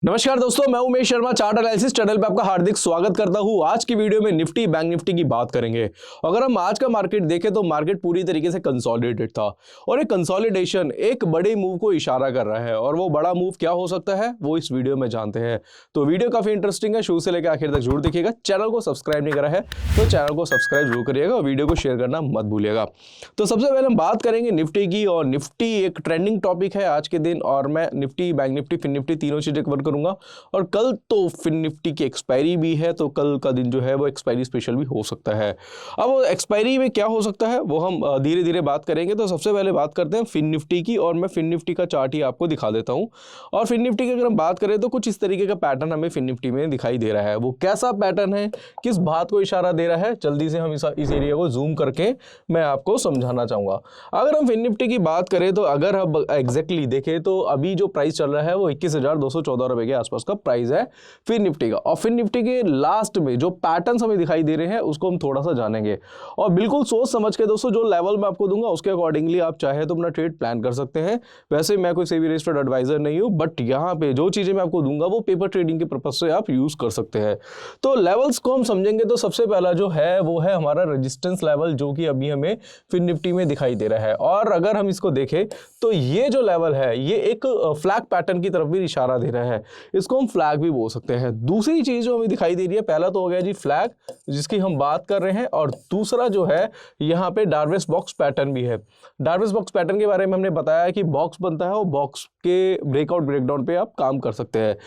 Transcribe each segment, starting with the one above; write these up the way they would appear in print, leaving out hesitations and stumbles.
नमस्कार दोस्तों, मैं Umesh Sharma, chart analysis channel पे आपका हार्दिक स्वागत करता हूं। आज की वीडियो में निफ्टी बैंक निफ्टी की बात करेंगे। अगर हम आज का मार्केट देखें तो मार्केट पूरी तरीके से कंसोलिडेटेड था और एक कंसोलिडेशन एक बड़े मूव को इशारा कर रहा है और वो बड़ा मूव क्या हो सकता है वो इस वीडियो में जानते हैं। तो वीडियो काफी इंटरेस्टिंग है, शुरू से लेकर आखिर तक जरूर देखिएगा। चैनल को सब्सक्राइब नहीं करा है तो चैनल को सब्सक्राइब जरूर करिएगा और वीडियो को शेयर करना मत भूलिएगा। तो सबसे पहले हम बात करेंगे निफ्टी की, और निफ्टी एक ट्रेंडिंग टॉपिक है आज के दिन, और मैं Nifty bank Nifty fin Nifty तीनों चीजें कवर करूंगा। और कल तो फिन निफ्टी की एक्सपायरी भी है, तो कल का दिन जो है वो एक्सपायरी स्पेशल भी हो सकता है। अब एक्सपायरी में क्या हो सकता है वो हम धीरे धीरे बात करेंगे। तो सबसे पहले बात करते हैं फिन निफ्टी की, और मैं फिन निफ्टी का चार्ट ही आपको दिखा देता हूं। और फिन निफ्टी की अगर हम बात करें तो कुछ इस तरीके का पैटर्न हमें फिन निफ्टी में दिखाई दे रहा है। वो कैसा पैटर्न है, किस बात को इशारा दे रहा है, जल्दी से हम इस एरिया को जूम करके मैं आपको समझाना चाहूंगा। अगर हम फिन निफ्टी की बात करें तो अगर हम एग्जैक्टली देखें तो अभी जो प्राइस चल रहा है वो 21,214 रुपए के आसपास का प्राइस है फिन निफ्टी का। और फिन निफ्टी के लास्ट में जो पैटर्न्स हमें दिखाई दे रहे हैं उसको हम थोड़ा सा जानेंगे, और बिल्कुल सोच समझ के दोस्तों जो लेवल मैं आपको दूंगा उसके अकॉर्डिंगली आप चाहे तो अपना ट्रेड प्लान कर सकते हैं। वैसे मैं कोई सेबी रजिस्टर्ड एडवाइजर नहीं हूं, बट यहाँ पे जो चीजें मैं आपको दूंगा वो पेपर ट्रेडिंग के पर्पज से आप यूज कर सकते हैं। तो लेवल्स को हम समझेंगे तो सबसे पहला जो है वो है हमारा रेजिस्टेंस लेवल, जो कि अभी हमें फिन निफ्टी में दिखाई दे रहा है। और अगर हम इसको देखें तो ये जो लेवल है ये एक फ्लैग पैटर्न की तरफ भी इशारा दे रहा है, इसको हम फ्लैग भी बोल सकते हैं। दूसरी चीज जो हमें दिखाई दे रही है, पहला तो हो गया जी फ्लैग जिसकी हम बात कर रहे हैं, और दूसरा जो है यहाँ पे डार्विस बॉक्स पैटर्न भी है। डार्विस बॉक्स पैटर्न के बारे में हमने बताया कि बॉक्स बनता है और बॉक्स के ब्रेकआउट ब्रेकडाउन पे आप काम कर सकते हैं।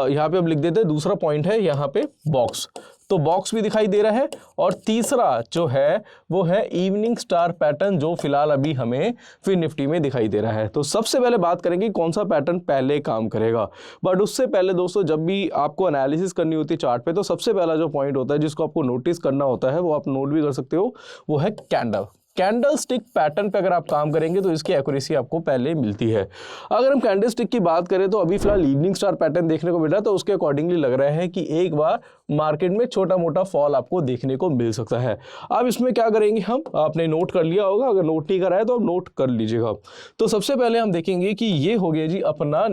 यहाँ पे हम लिख देते हैं दूसरा पॉइंट है यहाँ पे बॉक्स, तो बॉक्स भी दिखाई दे रहा है। और तीसरा जो है वो है इवनिंग स्टार पैटर्न, जो फिलहाल अभी हमें फिन निफ्टी में दिखाई दे रहा है। तो सबसे पहले बात करेंगे कौन सा पैटर्न पहले काम करेगा। बट उससे पहले दोस्तों, जब भी आपको एनालिसिस करनी होती है चार्ट पे, तो सबसे पहला जो पॉइंट होता है जिसको आपको नोटिस करना होता है वो आप नोट भी कर सकते हो, वो है कैंडल। कैंडल स्टिक पैटर्न पे अगर आप काम करेंगे तो इसकी एक्यूरेसी आपको पहले मिलती है। अगर हम कैंडल स्टिक की बात करें तो अभी फिलहाल इवनिंग स्टार पैटर्न देखने को मिल रहा है, तो उसके अकॉर्डिंगली लग रहा है कि एक बार मार्केट में छोटा मोटा फॉल आपको देखने को मिल सकता है। अब इसमें क्या करेंगे, हम आपने नोट कर लिया होगा, अगर नोट नहीं करा है तो आप नोट कर लीजिएगा। तो सबसे पहले हम देखेंगे कि ये हो गया जी अपना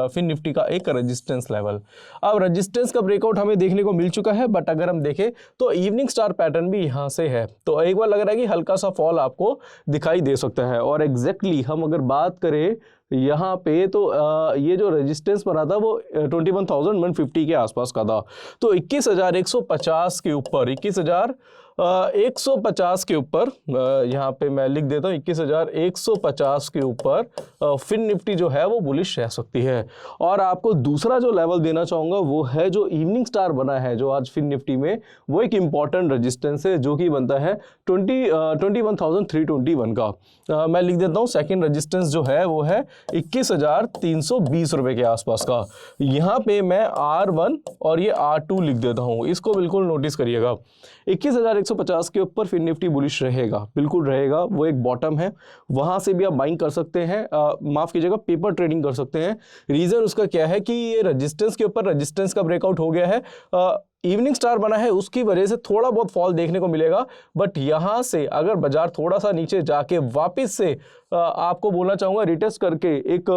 फिन निफ्टी का एक रेजिस्टेंस लेवल। अब रेजिस्टेंस का ब्रेकआउट हमें देखने को मिल चुका है, बट अगर हम देखें तो इवनिंग स्टार पैटर्न भी यहाँ से है, तो एक बार लग रहा है कि हल्का सा फॉल आपको दिखाई दे सकता है। और एग्जैक्टली हम अगर बात करें यहाँ पे तो ये जो रेजिस्टेंस बना था वो 21,150 के आसपास का था। तो 21,150 के ऊपर 21,150 के ऊपर यहाँ पे मैं लिख देता हूँ 21,150 के ऊपर फिन निफ्टी जो है वो बुलिश रह सकती है। और आपको दूसरा जो लेवल देना चाहूँगा वो है जो इवनिंग स्टार बना है जो आज फिन निफ्टी में, वो एक इंपॉर्टेंट रेजिस्टेंस है जो कि बनता है 21,321 का। मैं लिख देता हूँ सेकेंड रेजिस्टेंस जो है वो है 21,320 रुपए के आसपास का। यहाँ पे मैं R1 और ये R2 लिख देता हूँ, इसको बिल्कुल नोटिस करिएगा। 21,150 के ऊपर फिन निफ्टी बुलिश रहेगा, बिल्कुल रहेगा। वो एक बॉटम है, वहां से भी आप बाइंग कर सकते हैं, माफ कीजिएगा पेपर ट्रेडिंग कर सकते हैं। रीजन उसका क्या है कि ये रेजिस्टेंस के ऊपर रेजिस्टेंस का ब्रेकआउट हो गया है, इवनिंग स्टार बना है, उसकी वजह से थोड़ा बहुत फॉल देखने को मिलेगा। बट यहां से अगर बाजार थोड़ा सा नीचे जाके वापस से आपको बोलना चाहूंगा रिटेस्ट करके एक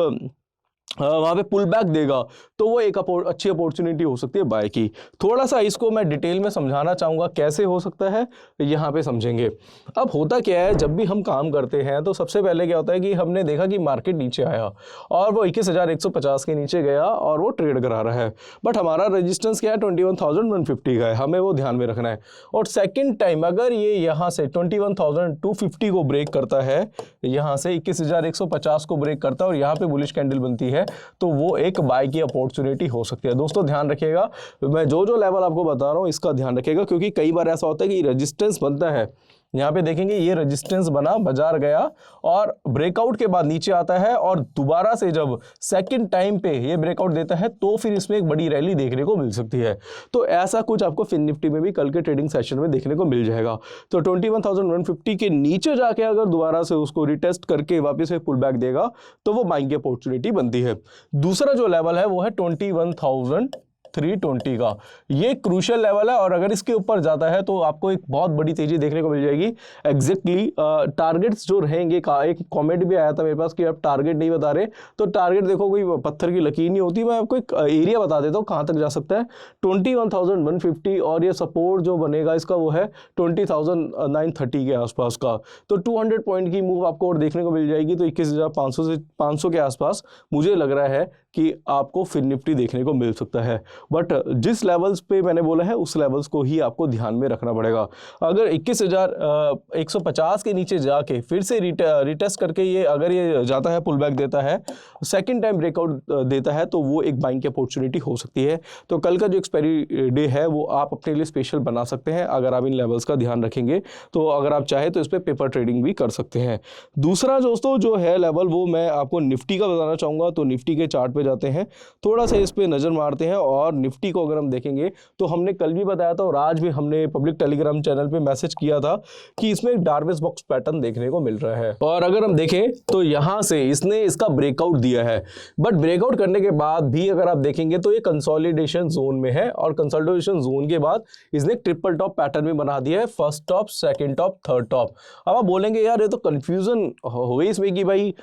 वहां पे पुल बैक देगा, तो वो एक अच्छी अपॉर्चुनिटी हो सकती है बाय की। थोड़ा सा इसको मैं डिटेल में समझाना चाहूंगा कैसे हो सकता है, यहाँ पे समझेंगे। अब होता क्या है, जब भी हम काम करते हैं तो सबसे पहले क्या होता है कि हमने देखा कि मार्केट नीचे आया और वो 21,150 के नीचे गया और वो ट्रेड करा रहा है, बट हमारा रेजिस्टेंस क्या है 21,150 का है, हमें वो ध्यान में रखना है। और सेकेंड टाइम अगर ये यहाँ से 21,250 को ब्रेक करता है, यहाँ से 21,150 को ब्रेक करता है और यहाँ पे बुलिश कैंडल बनती है, तो वो एक बाय की अपॉर्चुनिटी हो सकती है। दोस्तों ध्यान रखिएगा, मैं जो जो लेवल आपको बता रहा हूं इसका ध्यान रखिएगा, क्योंकि कई बार ऐसा होता है कि रेजिस्टेंस बनता है। यहाँ पे देखेंगे ये रेजिस्टेंस बना, बाजार गया और ब्रेकआउट के बाद नीचे आता है, और दोबारा से जब सेकंड टाइम पे ये ब्रेकआउट देता है तो फिर इसमें एक बड़ी रैली देखने को मिल सकती है। तो ऐसा कुछ आपको फिन निफ्टी में भी कल के ट्रेडिंग सेशन में देखने को मिल जाएगा। तो 21,150 के नीचे जाके अगर दोबारा से उसको रिटेस्ट करके वापस एक पुल बैक देगा तो वो बाइंग की अपॉर्चुनिटी बनती है। दूसरा जो लेवल है वो है 21,000 320 का, ये क्रूशियल लेवल है और अगर इसके ऊपर जाता है तो आपको एक बहुत बड़ी तेजी देखने को मिल जाएगी। एग्जैक्टली टारगेट्स जो रहेंगे का एक कमेंट भी आया था मेरे पास कि आप टारगेट नहीं बता रहे, तो टारगेट देखो कोई पत्थर की लकीर नहीं होती, मैं आपको एक एरिया बता देता हूँ कहाँ तक जा सकता है, 21,150 और ये सपोर्ट जो बनेगा इसका वो है 20,930 के आसपास का। तो 200 पॉइंट की मूव आपको और देखने को मिल जाएगी। तो 21,500 से 500 के आसपास मुझे लग रहा है कि आपको फिर निफ्टी देखने को मिल सकता है। बट जिस लेवल्स पे मैंने बोला है उस लेवल्स को ही आपको ध्यान में रखना पड़ेगा। अगर 21,150 के नीचे जाके फिर से रिटेस्ट करके ये अगर ये जाता है, पुल बैक देता है, सेकंड टाइम ब्रेकआउट देता है, तो वो एक बाइंग की अपॉर्चुनिटी हो सकती है। तो कल का जो एक्सपायरी डे है वो आप अपने लिए स्पेशल बना सकते हैं अगर आप इन लेवल्स का ध्यान रखेंगे। तो अगर आप चाहे तो इस पर पेपर ट्रेडिंग भी कर सकते हैं। दूसरा दोस्तों जो है लेवल वो मैं आपको निफ्टी का बताना चाहूँगा। तो निफ्टी के चार्ट पे जाते हैं, थोड़ा सा इस पे नज़र मारते हैं और निफ्टी को अगर हम देखेंगे तो हमने कल भी बताया था और आज भी हमने पब्लिक टेलीग्राम चैनल पे मैसेज किया था कि इसमें एक डार्विस बॉक्स पैटर्न देखने को मिल रहा है। और अगर हम देखें तो यहाँ से इसने इसका ब्रेकआउट दिया है, बट ब्रेकआउट करने के बाद भी अगर आप देखेंगे तो ये कंसोलिडेशन जोन में है और कंसोलिडेशन जोन के बाद इसने ट्रिपल टॉप पैटर्न भी बना दिया है, first top, second top, third top. अब आप बोलेंगे यार ये तो कंफ्यूजन हो गई इसमें कि भाई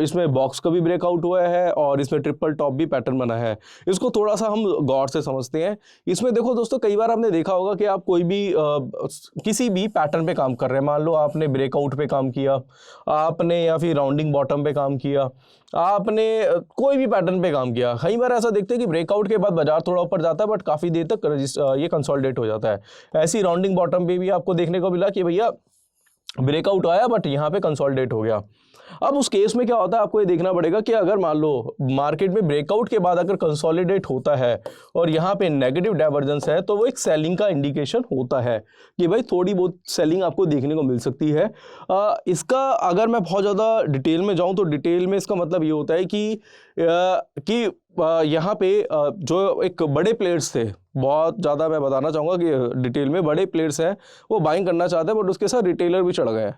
इसमें बॉक्स का भी ब्रेकआउट हुआ है और इसमें ट्रिपल टॉप भी पैटर्न बना है। इसको थोड़ा सा हम गौर से समझते हैं। इसमें देखो दोस्तों, कई बार आपने देखा होगा कि आप कोई भी किसी भी पैटर्न पे काम कर रहे हैं, मान लो आपने ब्रेकआउट पे काम किया आपने, या फिर राउंडिंग बॉटम पे काम किया आपने, कोई भी पैटर्न पे काम किया। कई बार ऐसा देखते हैं कि ब्रेकआउट के बाद बाजार थोड़ा ऊपर जाता है बट काफ़ी देर तक ये कंसोलिडेट हो जाता है। ऐसी राउंडिंग बॉटम पे भी आपको देखने को मिला कि भैया ब्रेकआउट आया बट यहाँ पे कंसोलिडेट हो गया। अब उस केस में क्या होता है, आपको ये देखना पड़ेगा कि अगर मान लो मार्केट में ब्रेकआउट के बाद अगर कंसोलिडेट होता है और यहाँ पे नेगेटिव डाइवर्जेंस है तो वो एक सेलिंग का इंडिकेशन होता है कि भाई थोड़ी बहुत सेलिंग आपको देखने को मिल सकती है। इसका अगर मैं बहुत ज़्यादा डिटेल में जाऊँ तो डिटेल में इसका मतलब ये होता है कि यहाँ पे जो एक बड़े प्लेयर्स थे, बहुत ज़्यादा मैं बताना चाहूँगा कि डिटेल में बड़े प्लेयर्स हैं वो बाइंग करना चाहते हैं बट उसके साथ रिटेलर भी चढ़ गए।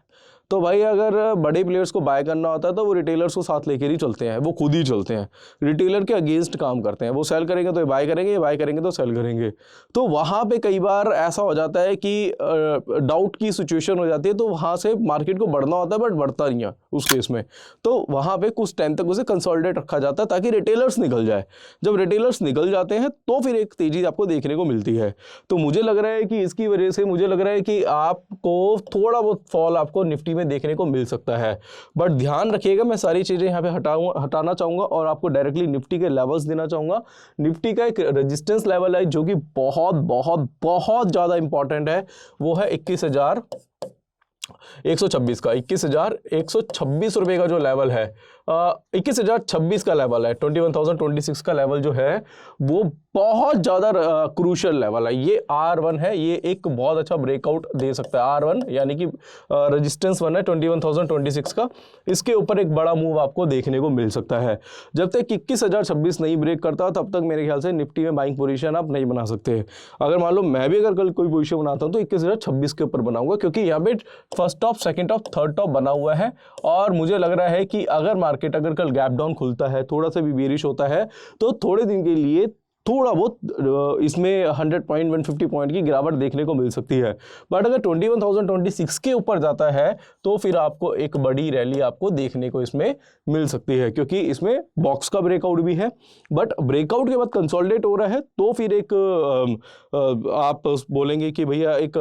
तो भाई अगर बड़े प्लेयर्स को बाय करना होता है तो वो रिटेलर्स को साथ लेकर ही चलते हैं, वो खुद ही चलते हैं, रिटेलर के अगेंस्ट काम करते हैं। वो सेल करेंगे तो ये बाय करेंगे, ये बाय करेंगे तो सेल करेंगे। तो वहाँ पे कई बार ऐसा हो जाता है कि डाउट की सिचुएशन हो जाती है, तो वहाँ से मार्केट को बढ़ना होता है बट बढ़ता नहीं है उस केस में। तो वहाँ पे कुछ टाइम तक उसे कंसोलिडेट रखा जाता है ताकि रिटेलर्स निकल जाए। जब रिटेलर्स निकल जाते हैं तो फिर एक तेजी आपको देखने को मिलती है। तो मुझे लग रहा है कि इसकी वजह से मुझे लग रहा है कि आपको थोड़ा बहुत फॉल आपको निफ्टी में देखने को मिल सकता है। बट ध्यान रखिएगा, मैं सारी चीज़ें यहाँ पे हटाना चाहूँगा और आपको डायरेक्टली निफ्टी के लेवल्स देना चाहूँगा। निफ्टी का एक रेजिस्टेंस लेवल है जो कि बहुत बहुत बहुत ज़्यादा इंपॉर्टेंट है, वो है 21,126 का, 21,126 रुपये का जो लेवल है, 21,026 का लेवल है, 21,026 का लेवल जो है वो बहुत ज़्यादा क्रूशियल लेवल है। ये R1 है, ये एक बहुत अच्छा ब्रेकआउट दे सकता है। R1 यानी कि रेजिस्टेंस 1 है 21,026 का, इसके ऊपर एक बड़ा मूव आपको देखने को मिल सकता है। जब तक 21,026 नहीं ब्रेक करता तब तक मेरे ख्याल से निफ्टी में बाइंग पोजीशन आप नहीं बना सकते। अगर मान लो मैं भी अगर कल कोई पोजीशन बनाता हूँ तो 21,026 के ऊपर बनाऊंगा, क्योंकि यहाँ पे first top, second top, third top बना हुआ है और मुझे लग रहा है कि अगर कल गैप डाउन खुलता है, थोड़ा सा भी बेरिश होता है, तो थोड़े दिन के लिए थोड़ा बहुत इसमें 100 पॉइंट 150 पॉइंट की गिरावट देखने को मिल सकती है। बट अगर 21,026 के ऊपर जाता है तो फिर आपको एक बड़ी रैली आपको देखने को इसमें मिल सकती है, क्योंकि इसमें बॉक्स का ब्रेकआउट भी है। बट ब्रेकआउट के बाद कंसोलिडेट हो रहा है तो फिर एक आप बोलेंगे कि भैया एक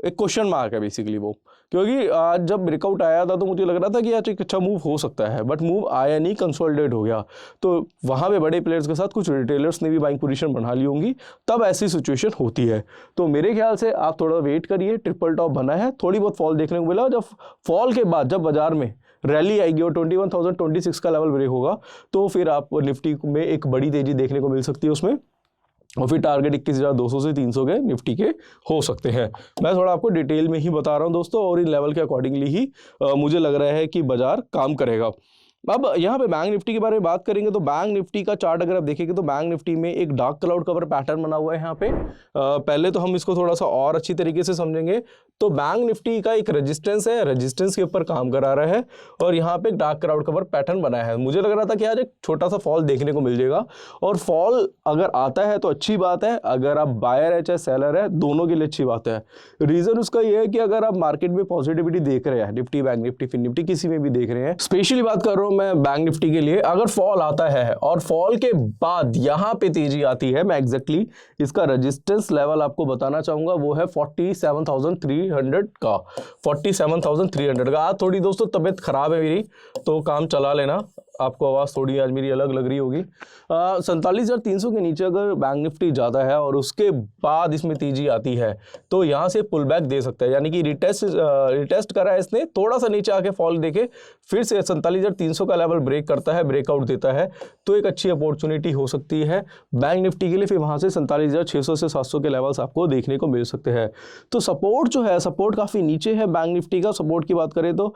क्वेश्चन मार्क है बेसिकली वो, क्योंकि आज जब ब्रेकआउट आया था तो मुझे लग रहा था कि आज एक अच्छा मूव हो सकता है, बट मूव आया नहीं, कंसोलिडेट हो गया। तो वहाँ पे बड़े प्लेयर्स के साथ कुछ रिटेलर्स ने भी बाइंग पोजीशन बना ली होंगी, तब ऐसी सिचुएशन होती है। तो मेरे ख्याल से आप थोड़ा वेट करिए, ट्रिपल टॉप बना है, थोड़ी बहुत फॉल देखने को मिला। जब फॉल के बाद जब बाजार में रैली आएगी और 21,026 का लेवल ब्रेक होगा तो फिर आप निफ्टी में एक बड़ी तेजी देखने को मिल सकती है उसमें, और फिर टारगेट 21,200 से 300 के निफ्टी के हो सकते हैं। मैं थोड़ा आपको डिटेल में ही बता रहा हूं दोस्तों, और इन लेवल के अकॉर्डिंगली ही मुझे लग रहा है कि बाजार काम करेगा। अब यहाँ पे बैंक निफ्टी के बारे में बात करेंगे तो बैंक निफ्टी का चार्ट अगर आप देखेंगे तो बैंक निफ्टी में एक डार्क क्लाउड कवर पैटर्न बना हुआ है यहाँ पे। पहले तो हम इसको थोड़ा सा और अच्छी तरीके से समझेंगे तो बैंक निफ्टी का एक रेजिस्टेंस है, रेजिस्टेंस के ऊपर काम करा रहा है और यहाँ पे एक डार्क क्लाउड कवर पैटर्न बनाया है। मुझे लग रहा था कि आज एक छोटा सा फॉल देखने को मिल जाएगा और फॉल अगर आता है तो अच्छी बात है, अगर आप बायर है चाहे सेलर है दोनों के लिए अच्छी बात है। रीजन उसका ये है कि अगर आप मार्केट में पॉजिटिविटी देख रहे हैं, Nifty bank Nifty fin Nifty किसी में भी देख रहे हैं, स्पेशली बात कर रहा हूं मैं बैंक निफ्टी के लिए, अगर फॉल आता है और फॉल के बाद यहां पे तेजी आती है, मैं एग्जैक्टली इसका रेजिस्टेंस लेवल आपको बताना चाहूंगा, वो है 47,300 का, 47,300 का। आज थोड़ी दोस्तों तबियत खराब है मेरी तो काम चला लेना, आपको आवाज़ थोड़ी आज मेरी अलग लग रही होगी। 47,300 के नीचे अगर बैंक निफ्टी जाता है और उसके बाद इसमें तेजी आती है तो यहाँ से पुल बैक दे सकता है, यानी कि रिटेस्ट करा है इसने, थोड़ा सा नीचे आके फॉल देके फिर से 47,300 का लेवल ब्रेक करता है, ब्रेकआउट देता है तो एक अच्छी अपॉर्चुनिटी हो सकती है बैंक निफ्टी के लिए। फिर वहाँ से 47,600 से 700 के लेवल्स आपको देखने को मिल सकते हैं। तो सपोर्ट जो है, सपोर्ट काफ़ी नीचे है बैंक निफ्टी का। सपोर्ट की बात करें तो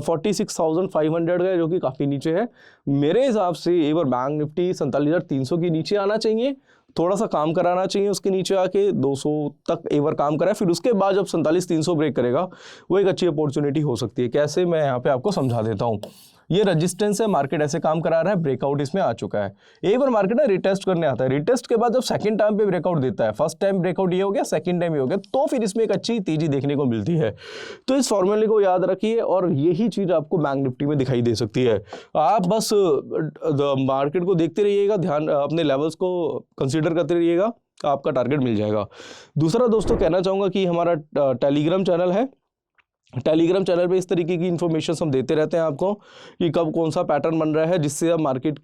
46,500 का, जो कि काफ़ी नीचे है। मेरे हिसाब से एक बार बैंक निफ्टी 47,300 के नीचे आना चाहिए, थोड़ा सा काम कराना चाहिए, उसके नीचे आके 200 तक एक बार काम कराए, फिर उसके बाद जब 47,300 ब्रेक करेगा वो एक अच्छी अपॉर्चुनिटी हो सकती है। कैसे, मैं यहाँ पे आपको समझा देता हूँ। ये रेजिस्टेंस है, मार्केट ऐसे काम करा रहा है, ब्रेकआउट इसमें आ चुका है। एक बार मार्केट ना रिटेस्ट करने आता है, रिटेस्ट के बाद जब सेकंड टाइम पे ब्रेकआउट देता है, फर्स्ट टाइम ब्रेकआउट ये हो गया, सेकंड टाइम ये हो गया, तो फिर इसमें एक अच्छी तेजी देखने को मिलती है। तो इस फॉर्मूले को याद रखिए और यही चीज आपको बैंक निफ्टी में दिखाई दे सकती है। आप बस मार्केट को देखते रहिएगा, ध्यान अपने लेवल्स को कंसिडर करते रहिएगा, आपका टारगेट मिल जाएगा। दूसरा दोस्तों कहना चाहूँगा कि हमारा टेलीग्राम चैनल है, टेलीग्राम चैनल पे इस तरीके की इन्फॉर्मेशन हम देते रहते हैं आपको कि कब कौन सा पैटर्न बन रहा है, जिससे आप मार्केट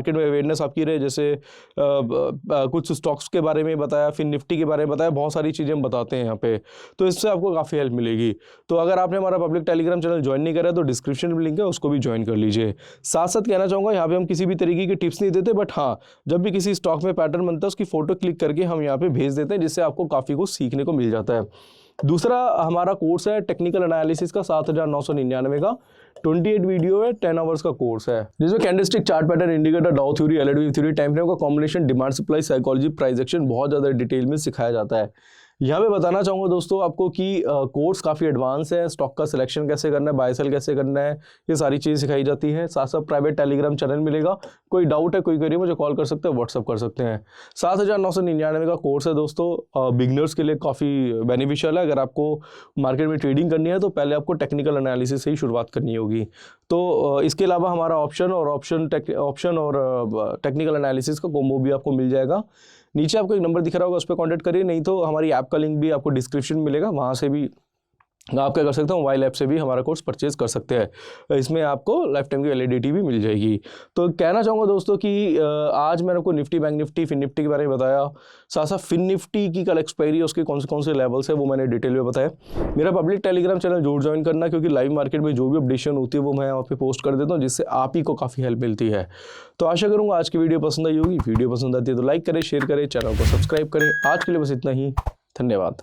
में अवेयरनेस आपकी रहे। जैसे कुछ स्टॉक्स के बारे में बताया, फिर निफ्टी के बारे में बताया, बहुत सारी चीज़ें हम बताते हैं यहाँ पे, तो इससे आपको काफ़ी हेल्प मिलेगी। तो अगर आपने हमारा पब्लिक टेलीग्राम चैनल ज्वाइन नहीं करा तो डिस्क्रिप्शन में लिंक है, उसको भी ज्वाइन कर लीजिए। साथ साथ कहना चाहूँगा यहाँ पे हम किसी भी तरीके की टिप्स नहीं देते, बट हाँ जब भी किसी स्टॉक में पैटर्न बनता है उसकी फोटो क्लिक करके हम यहाँ पे भेज देते हैं, जिससे आपको काफ़ी कुछ सीखने को मिल जाता है। दूसरा हमारा कोर्स है टेक्निकल एनालिसिस का 7,999 का, 28 वीडियो है, 10 आवर्स का कोर्स है, जिसमें candlestick, chart pattern, indicator, Dow theory, LED theory, time frame का combination, demand supply, psychology, price action बहुत ज़्यादा डिटेल में सिखाया जाता है। यहाँ पे बताना चाहूँगा दोस्तों आपको कि कोर्स काफ़ी एडवांस है, स्टॉक का सिलेक्शन कैसे करना है, बाय सेल कैसे करना है, ये सारी चीज़ सिखाई जाती है। साथ साथ प्राइवेट टेलीग्राम चैनल मिलेगा, कोई डाउट है कोई करिए, मुझे कॉल कर सकते हैं, व्हाट्सअप कर सकते हैं। 7,999 का कोर्स है दोस्तों, बिगनर्स के लिए काफ़ी बेनिफिशियल है। अगर आपको मार्केट में ट्रेडिंग करनी है तो पहले आपको टेक्निकल एनालिसिस से ही शुरुआत करनी होगी। तो इसके अलावा हमारा ऑप्शन और टेक्निकल एनालिसिस का कॉम्बो भी आपको मिल जाएगा। नीचे आपको एक नंबर दिख रहा होगा, उस पर कॉन्टैक्ट करिए, नहीं तो हमारी ऐप का लिंक भी आपको डिस्क्रिप्शन में मिलेगा, वहाँ से भी आप क्या कर सकते हो, मोबाइल ऐप से भी हमारा कोर्स परचेज कर सकते हैं। इसमें आपको लाइफ टाइम की वैलिडिटी भी मिल जाएगी। तो कहना चाहूँगा दोस्तों कि आज मैंने आपको Nifty, bank Nifty, fin Nifty के बारे में बताया। साथ साथ फिन निफ्टी की कल एक्सपायरी है, उसके कौन से लेवल्स है वो मैंने डिटेल में बताया। मेरा पब्लिक टेलीग्राम चैनल जरूर ज्वाइन करना, क्योंकि लाइव मार्केट में जो भी अपडेशन होती है वो मैं वहाँ पे पोस्ट कर देता हूँ, जिससे आप ही को काफ़ी हेल्प मिलती है। तो आशा करूँगा आज की वीडियो पसंद आई होगी। वीडियो पसंद आती है तो लाइक करें, शेयर करें, चैनल को सब्सक्राइब करें। आज के लिए बस इतना ही, धन्यवाद।